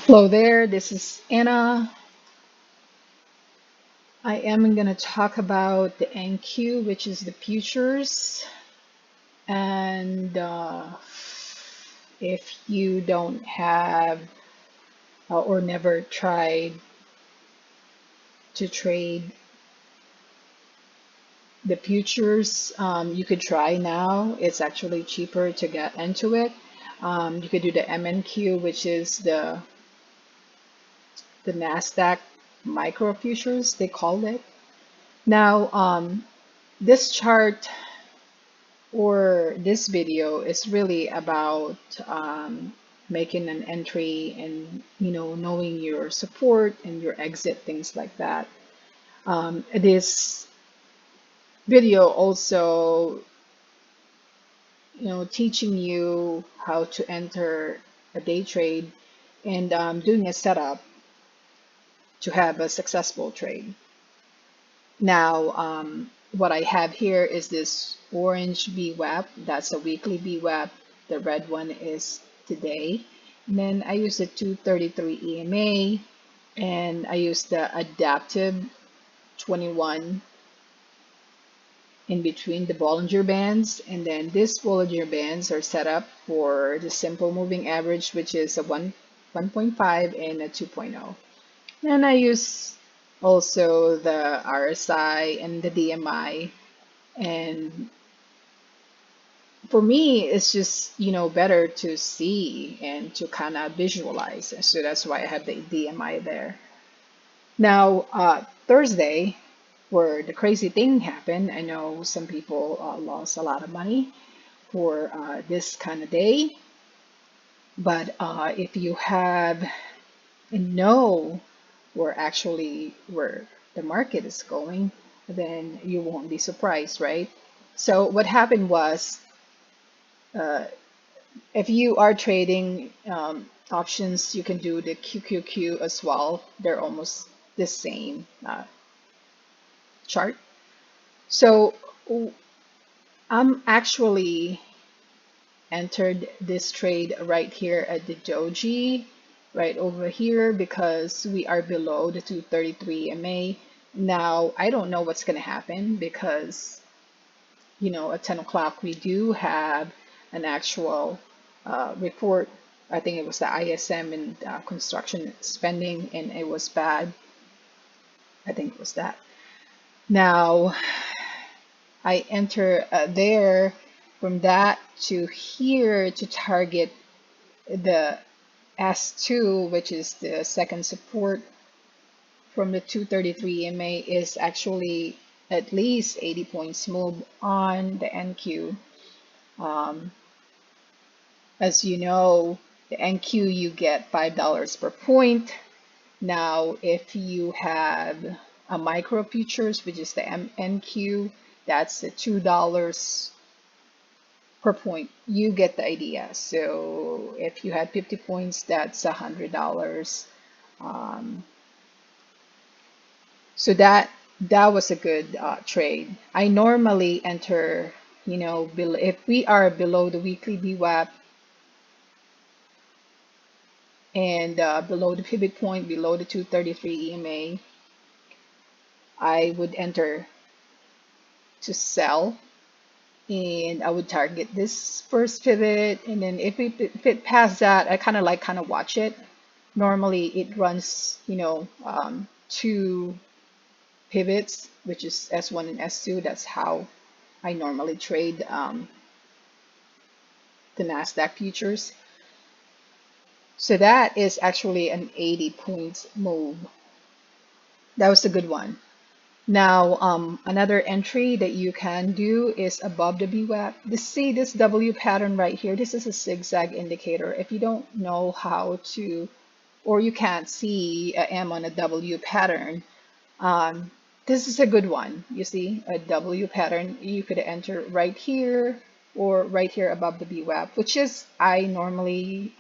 Hello there, this is Anna. I am going to talk about the NQ, which is the futures. And if you don't have or never tried to trade the futures, you could try now. It's actually cheaper to get into it. You could do the MNQ, which is the NASDAQ micro futures, they call it. Now, this chart or this video is really about making an entry and knowing your support and your exit, things like that. This video also teaching you how to enter a day trade and doing a setup to have a successful trade. Now, what I have here is this orange VWAP. That's a weekly VWAP. The red one is today. And then I use the 233 EMA and I use the adaptive 21 in between the Bollinger Bands. And then these Bollinger Bands are set up for the simple moving average, which is a 1.5 and a 2.0. And I use also the RSI and the DMI. And for me, it's just, better to see and to kind of visualize. So that's why I have the DMI there. Now, Thursday, where the crazy thing happened, I know some people lost a lot of money for this kind of day. But if you have and know where the market is going, then you won't be surprised, right? So what happened was, uh, if you are trading options, you can do the QQQ as well. They're almost the same chart. So I'm actually entered this trade right here at the doji, right over here, because we are below the 233 MA. Now, I don't know what's going to happen because, at 10 o'clock, we do have an actual report. I think it was the ISM and construction spending, and it was bad. I think it was that. Now, I enter there from that to here to target the S2, which is the second support from the 233 MA, is actually at least 80 points move on the NQ. Um, as you know, the NQ you get $5 per point. Now, if you have a micro futures, which is the MNQ, that's the $2 per point. You get the idea. So if you had 50 points, that's $100. Um, so that was a good trade. I normally enter, if we are below the weekly VWAP and below the pivot point, below the 233 EMA, I would enter to sell, and I would target this first pivot, and then if it past that, I kind of watch it. Normally it runs, two pivots, which is S1 and S2. That's how I normally trade the NASDAQ futures. So that is actually an 80 points move. That was a good one. Now, another entry that you can do is above the VWAP. See this W pattern right here? This is a zigzag indicator. If you don't know how to, or you can't see a M on a W pattern, this is a good one. You see a W pattern. You could enter right here or right here above the VWAP, which is I normally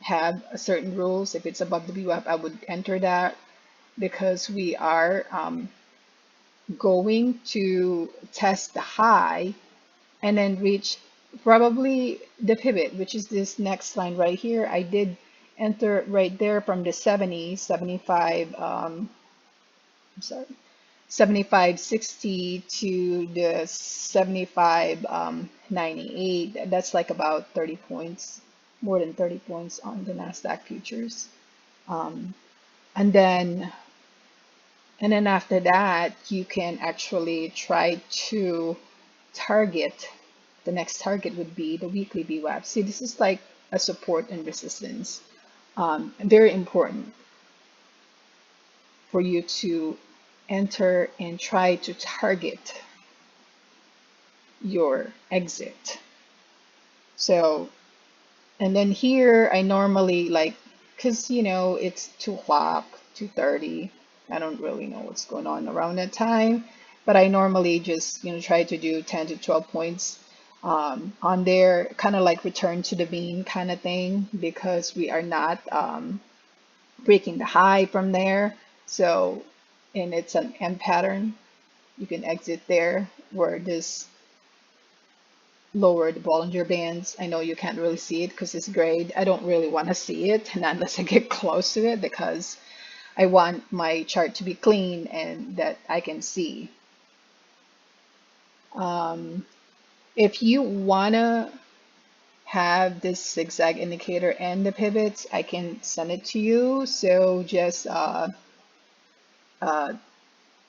have a certain rules. If it's above the VWAP, I would enter that because we are going to test the high and then reach probably the pivot, which is this next line right here. I did enter right there from the 70, 75, I'm sorry, 75.60 to the 75.98. That's like about 30 points, more than 30 points on the NASDAQ futures. Um, and then after that, you can actually try to target. The next target would be the weekly VWAP. See, this is like a support and resistance. Very important for you to enter and try to target your exit. So, and then here I normally like, because it's 2 o'clock, 2:30. I don't really know what's going on around that time, but I normally just try to do 10 to 12 points on there, kind of like return to the mean kind of thing, because we are not breaking the high from there. So, and it's an M pattern. You can exit there where this lower the Bollinger Bands. I know you can't really see it because it's grayed. I don't really want to see it, and unless I get close to it, because I want my chart to be clean and that I can see. If you want to have this zigzag indicator and the pivots, I can send it to you. So just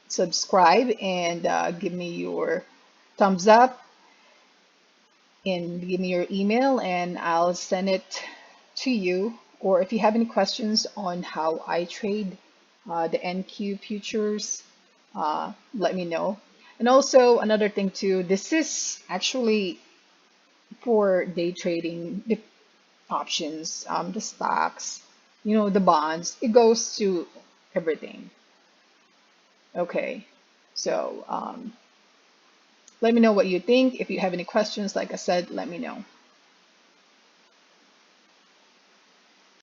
subscribe and give me your thumbs up and give me your email and I'll send it to you. Or if you have any questions on how I trade the NQ futures, let me know. And also another thing too, this is actually for day trading, the options, the stocks, the bonds, it goes to everything. Okay, so let me know what you think. If you have any questions, like I said, let me know.